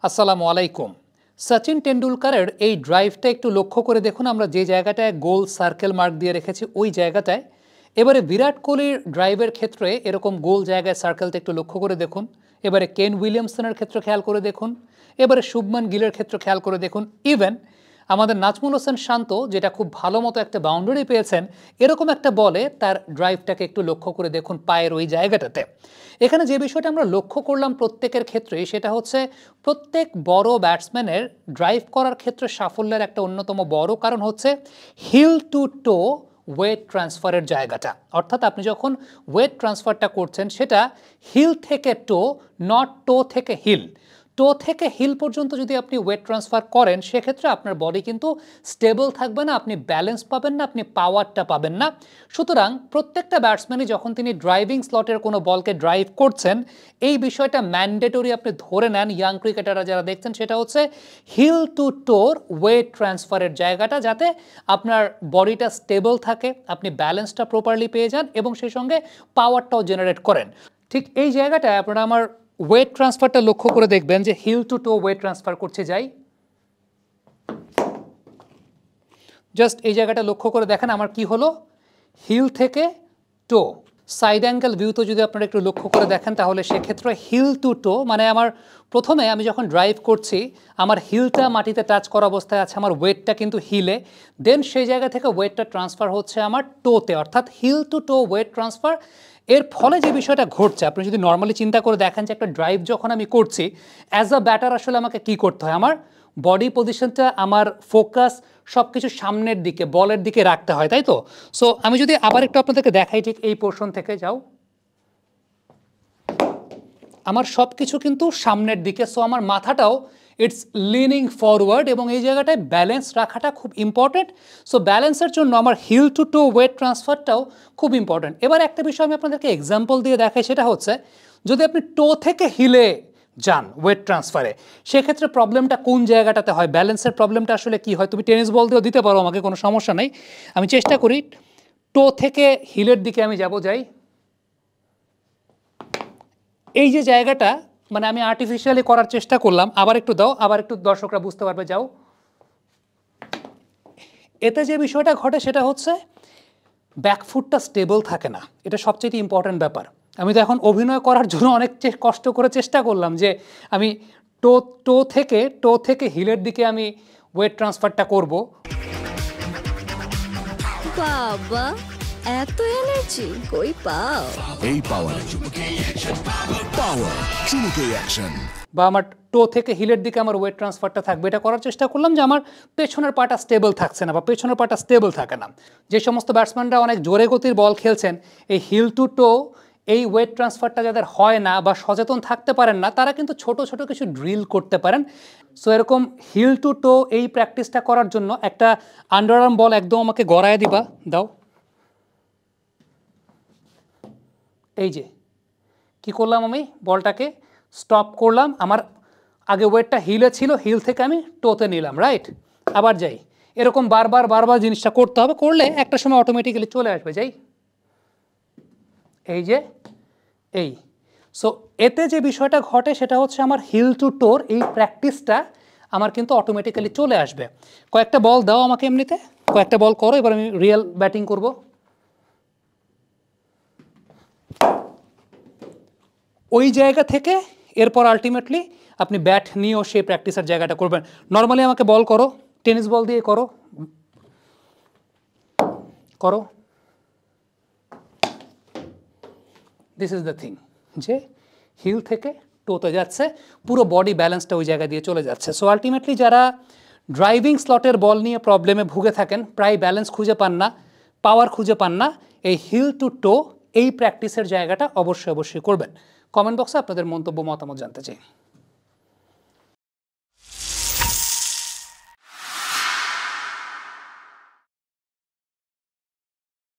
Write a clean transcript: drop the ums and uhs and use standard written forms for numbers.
আসসালামু আলাইকুম। সচিন টেন্ডুলকারের এই ড্রাইভটা একটু লক্ষ্য করে দেখুন, আমরা যে জায়গাটায় গোল সার্কেল মার্ক দিয়ে রেখেছি ওই জায়গাটায়। এবারে বিরাট কোহলির ড্রাইভের ক্ষেত্রে এরকম গোল জায়গায় সার্কেলটা একটু লক্ষ্য করে দেখুন। এবারে কেন উইলিয়ামসনের ক্ষেত্রে খেয়াল করে দেখুন। এবারে শুভমান গিলের ক্ষেত্রে খেয়াল করে দেখুন। ইভেন আমাদের নাজমুল হোসেন শান্ত, যেটা খুব ভালো মতো একটা বাউন্ডারি পেয়েছেন, এরকম একটা বলে তার ড্রাইভটাকে একটু লক্ষ্য করে দেখুন পায়ের ওই জায়গাটাতে। এখানে যে বিষয়টা আমরা লক্ষ্য করলাম প্রত্যেকের ক্ষেত্রে, সেটা হচ্ছে প্রত্যেক বড় ব্যাটসম্যানের ড্রাইভ করার ক্ষেত্রে সাফল্যের একটা অন্যতম বড় কারণ হচ্ছে হিল টু টো ওয়েট ট্রান্সফারের জায়গাটা। অর্থাৎ আপনি যখন ওয়েট ট্রান্সফারটা করছেন সেটা হিল থেকে টো, নট টো থেকে হিল। টো থেকে হিল পর্যন্ত যদি আপনি ওয়েট ট্রান্সফার করেন সেক্ষেত্রে আপনার বডি কিন্তু স্টেবল থাকবে না, আপনি ব্যালেন্স পাবেন না, আপনি পাওয়ারটা পাবেন না। সুতরাং প্রত্যেকটা ব্যাটসম্যানই যখন তিনি ড্রাইভিং স্লটের কোনো বলকে ড্রাইভ করছেন, এই বিষয়টা ম্যান্ডেটরি আপনি ধরে নেন। ইয়াং ক্রিকেটাররা যারা দেখছেন সেটা হচ্ছে হিল টু টোর ওয়েট ট্রান্সফারের জায়গাটা, যাতে আপনার বডিটা স্টেবল থাকে, আপনি ব্যালেন্সটা প্রপারলি পেয়ে যান এবং সেই সঙ্গে পাওয়ারটাও জেনারেট করেন। ঠিক এই জায়গাটায় আপনারা আমার ওয়েট ট্রান্সফারটা লক্ষ্য করে দেখবেন যে হিল টু টো ওয়েট ট্রান্সফার করছে যাই। জাস্ট এই জায়গাটা লক্ষ্য করে দেখেন আমার কি হলো, হিল থেকে টো। সাইড অ্যাঙ্গেল ভিউতে যদি আপনারা একটু লক্ষ্য করে দেখেন তাহলে সেক্ষেত্রে হিল টু টো মানে আমার প্রথমে আমি যখন ড্রাইভ করছি আমার হিলটা মাটিতে টাচ করা অবস্থায় আছে, আমার ওয়েটটা কিন্তু হিলে, দেন সেই জায়গা থেকে ওয়েটটা ট্রান্সফার হচ্ছে আমার টোতে, অর্থাৎ হিল টু টো ওয়েট ট্রান্সফার। এর ফলে যে বিষয়টা ঘটছে, আপনি যদি নর্মালি চিন্তা করে দেখেন যে একটা ড্রাইভ যখন আমি করছি অ্যাজ আ ব্যাটার আসলে আমাকে কি করতে হয়, আমার বডি পজিশনটা, আমার ফোকাস সব কিছু সামনের দিকে, বলের দিকে রাখতে হয়, তাই তো? সো আমি যদি আবার একটু আপনাদেরকে দেখাই, ঠিক এই পোর্শন থেকে যাও, আমার সব কিছু কিন্তু সামনের দিকে। সো আমার মাথাটাও ইটস লিনিং ফরওয়ার্ড এবং এই জায়গাটায় ব্যালেন্স রাখাটা খুব ইম্পর্টেন্ট। সো ব্যালেন্সের জন্য আমার হিল টু টো ওয়েট ট্রান্সফারটাও খুব ইম্পর্টেন্ট। এবার একটা বিষয় আমি আপনাদেরকে এক্সাম্পল দিয়ে দেখাই, সেটা হচ্ছে যদি আপনি টো থেকে হিলে যান ওয়েট ট্রান্সফারে, সেক্ষেত্রে প্রবলেমটা কোন জায়গাটাতে হয়, ব্যালেন্সের প্রবলেমটা আসলে কি হয়। তুমি টেনিস বল দিয়েও দিতে পারো, আমাকে কোনো সমস্যা নেই। আমি চেষ্টা করি টো থেকে হিলের দিকে আমি যাই। এই যে জায়গাটা মানে আমি আর্টিফিশিয়ালি করার চেষ্টা করলাম, আবার একটু দাও, আবার একটু দর্শকরা বুঝতে পারবে, যাও। এতে যে বিষয়টা ঘটে সেটা হচ্ছে ব্যাকফুটটা স্টেবল থাকে না, এটা সবচেয়ে ইম্পর্ট্যান্ট ব্যাপার। আমি তো এখন অভিনয় করার জন্য অনেক কষ্ট করে চেষ্টা করলাম যে আমি টো থেকে হিলের দিকে আমি ওয়েট ট্রান্সফারটা করব। বাবা, এত এনার্জি কই পাও? এই পাওয়ার চুমুকে অ্যাকশন বা আমার টো থেকে হিলের দিকে আমার ওয়েট ট্রান্সফারটা থাকবে, এটা করার চেষ্টা করলাম যে আমার পেছনের পাটা স্টেবল থাকছে না বা পেছনের পাটা স্টেবল থাকে না। যে সমস্ত ব্যাটসম্যানরা অনেক জোরে গতির বল খেলছেন, এই হিল টু টো এই ওয়েট ট্রান্সফারটা যাদের হয় না বা সচেতন থাকতে পারেন না, তারা কিন্তু ছোট ছোট কিছু ড্রিল করতে পারেন। সো এরকম হিল টু টো এই প্র্যাকটিসটা করার জন্য একটা আন্ডারআর্ম বল একদম আমাকে গড়ায় দিবা, দাও। এই যে কি করলাম, আমি বলটাকে স্টপ করলাম, আমার আগে ওয়েটটা হিলে ছিল, হিল থেকে আমি টোতে নিলাম, রাইট। আবার যাই, এরকম বারবার জিনিসটা করতে হবে, করলে একটা সময় অটোমেটিক্যালি চলে আসবে, যাই। এই যে এই, সো এতে যে বিষয়টা ঘটে সেটা হচ্ছে আমার হিল টু টোর এই প্র্যাকটিসটা আমার কিন্তু অটোমেটিক্যালি চলে আসবে। কয়েকটা বল দাও আমাকে, এমনিতে কয়েকটা বল করো, এবার আমি রিয়েল ব্যাটিং করব। ওই জায়গা থেকে এরপর আলটিমেটলি আপনি ব্যাট নিয়েও সেই প্র্যাকটিসের জায়গাটা করবেন। নর্মালি আমাকে বল করো, টেনিস বল দিয়ে করো, দিস ইজ দ্য থিং, যে হিল থেকে টোতে যাচ্ছে, পুরো বডি ব্যালেন্সটা ওই জায়গা দিয়ে চলে যাচ্ছে। সো আলটিমেটলি যারা ড্রাইভিং স্লটের বল নিয়ে প্রবলেমে ভুগে থাকেন, প্রায় ব্যালেন্স খুঁজে পান না, পাওয়ার খুঁজে পান না, এই হিল টু টো এই প্র্যাকটিসের জায়গাটা অবশ্যই করবেন। কমেন্ট বক্সে আপনাদের মন্তব্য মতামত জানতে চাই।